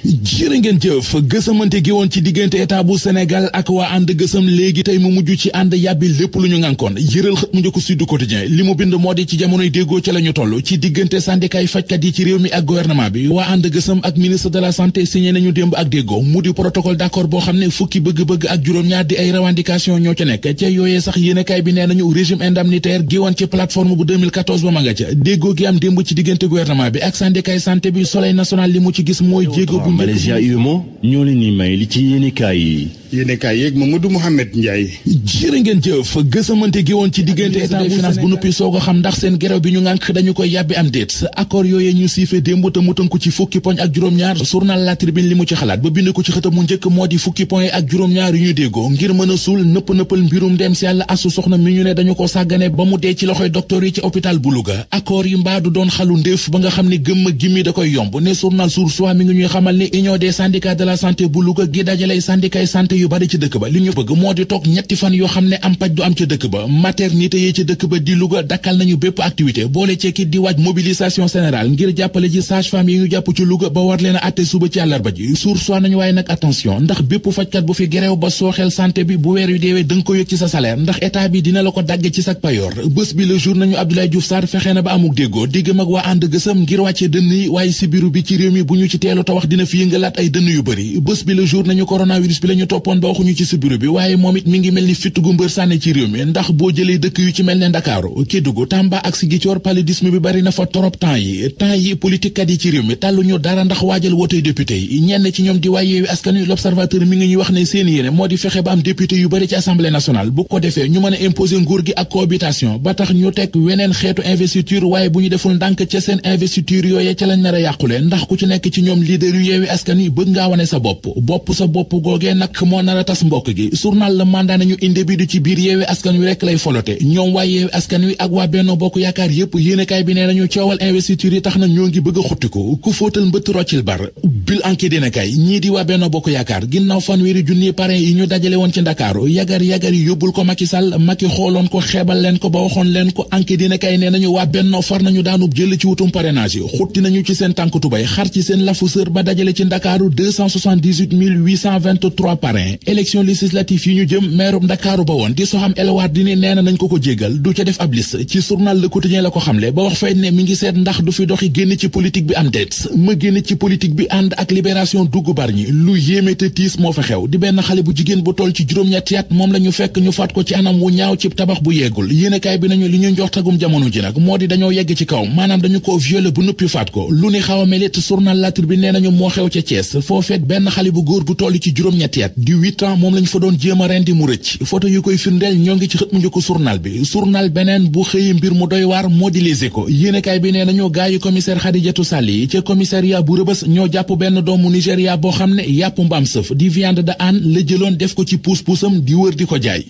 jërë ngeen jëf gësamante gi woon ci diggante état bu Sénégal ak waa ànd gësam léegi tey mu mujj ci ànd yàbbi lépp lu ñu ngànkoon yëral xët mu njëkk Sud Quotidien li mu bind moo di ci jamonoy déggoo ca la ñu toll ci diggante syndicat yi fajkat yi ci réew mi ak gouvernement bi waa ànd gësam ak ministre de la santé signé nañu démb ak déggoo mu di protocole d'accord boo xam ne fukki bëgg-bëgg ak juróom-ñaar di ay revendication ñoo ca nekk ca yooyee sax yéenekaay bi nee nañu régime indemnitaire gi woon ci plateforme bu 2014 ba ma nga ca déggoo gi am démb ci diggante gouvernement bi ak syndicat yi santé bi Soleil national li mu ci gis mooy jéego bu Malaysia ñoo leen ni may li ci yéenekaay yi. yéenekaay yeeg Mamadou Mouhamed Ndiaye. jërë ngeen jëf gësamante gi woon ci diggante état bu finance bu nuppi soog a xam ndax seen gerew bi ñu ngànk dañu koy yàbbi am déet accord yooyee ñu siife démb te mu tënku ci fukki poñ ak juróom-ñaar journal La Tribune li mu ci xalaat ba bind ko ci xëtam mu njëkk moo di fukki poñ ak juróom-ñaar yu ñu déggoo ngir mën a suul nëppal mbirum dem si yàlla asu soxna mi ñu ne dañu ko sàggane ba mu dee ci loxoy docteur yi ci hôpital bu Louga accord yi mbaa du doon xalu ndéef ba nga xam ne gëmm gimmi da koy yomb ne journal Source A mi ngi ñuy xamal ni union des syndicats de la santé bu Louga gi dajalay syndicat yi santé yu bari ci dëkk ba li ñu bëgg moo di toog ñetti fan yoo xam ne am paj du am ca dëkk ba maternité yi ci dëkk ba di Louga dakkal nañu bépp activité boole ceekit di waaj mobilisation générale ngir jàppale ji sage-femme yi ñu jàpp ci Louga ba war leen a atte suba ci àllarba ji Source A nañu waaye nag attention ndax bépp fajkat bu fi gereew ba sooxeel santé bi bu weer yu deewee danga ko yëg ci sa salaire ndax état bi dina la ko dagg ci sa payoor bés bi le jour nañu Abdoulaye Diouf Sarr fexe na ba amuk déggoo diggam ak waa ànd gësam ngir wàccee dënn yi waaye sibiru bi ci réew mi bu ñu ci teelu ta wax dina fi yëngalaat ay dënn yu bëri bés bi le jour nañu coronavirus bi la ñu toppoon ba waxuñu ci sibiru bi waaye moom it mi ngi mel ni fitt gu mbër sànne ci réew mi ndax boo jëlee dëkk yu ci mel ne Ndakaaru Kédougou Tamba ak Ziguinchor paludisme bi bari na fa torop temps yi politique kat yi ci réew mi tàlluñu dara ndax waajal wootey député yi ñenn ci ñoom di waa Yewwi Askan Wi L'Observateur mi ngi ñuy wax ne seen yéene moo di fexe ba am député yu bari ci assemblée nationale bu ko defee ñu mën a imposer nguur gi ak cohabitation ba tax ñu teg weneen xeetu investiture waaye bu ñu deful ndànk ca seen investiture yooye ca lañ nar a yàqule ndax ku ci nekk ci ñoom leader yu Yewwi Askan Wi bëgg ngaa wane sa bopp googee nag moo nar a tas mbokk gi journal la mandat nañu inde bi du ci biir Yewwi Askan Wi rek lay folote ñoom waa Yewwi Askan Wi ak waa Benno Bokk Yaakaar yépp yéenekaay bi nee nañu coowal investiture yi tax na ñoo ngi bëgg a xuttiku ku fóotal mbëtt roccil bar bil enquête yéenekaay ñii di waa Benno Bokk Yaakaar ginnaaw fanweeri junni parrain yi ñu dajale woon ci Ndakaaru yagar yi yóbbul ko Macky Sall Macky xooloon ko xeebal leen ko ba waxoon leen ko enquête yéenekaay nee nañu waa Benno far nañu daanub jël ci wutum parrainage yi xutti nañu ci seen tànk tubay xar ci seen lafu sër ba dajale ci Ndakaaru 278 parrain élection législative yi ñu jëm maire Ndakaaru ba woon di Soham El Wardini nee na nañ ko jéggal du ca def ab liste ci journal Le Quotidien la ko xamle ba wax fay ne mi ngi seet ndax du fi doxi génn ci politique bi am déet ma génn ci politique bi ànd ak libération dugg Bargny lu yéeme te tiis moo fa xew di benn xale bu jigéen bu toll ci juróom-ñetti at moom la ñu fekk ñu faat ko ci anam wu ñaaw ci tabax bu yeggul yéenekaay bi nañu li ñu njortagum jamono ji nag moo di dañoo yegg ci kaw maanaam dañu ko violé bu nuppi faat ko lu ni xaw a melit journal La Tribune nee nañu moo xew ca Thiès foo feet benn xale bu góor bu toll ci juróom-ñetti at di 8 ans moom lañ fa doon jéem a rendi mu rëcc photo yu koy firndeel ñoo ngi ci xët mu njëkk journal bi journal beneen bu xëyi mbir mu doy waar moo di Les Échos yéenekaay bi nee nañu gaayu commissaire Khadijatou Sall yi ca commissariat bu Rëbës ñoo jàpp benn doomu Nigéria boo xam ne yàpp mbaam sëf di viande de âne la jëloon def ko ci puus-puusam di wër di ko jaay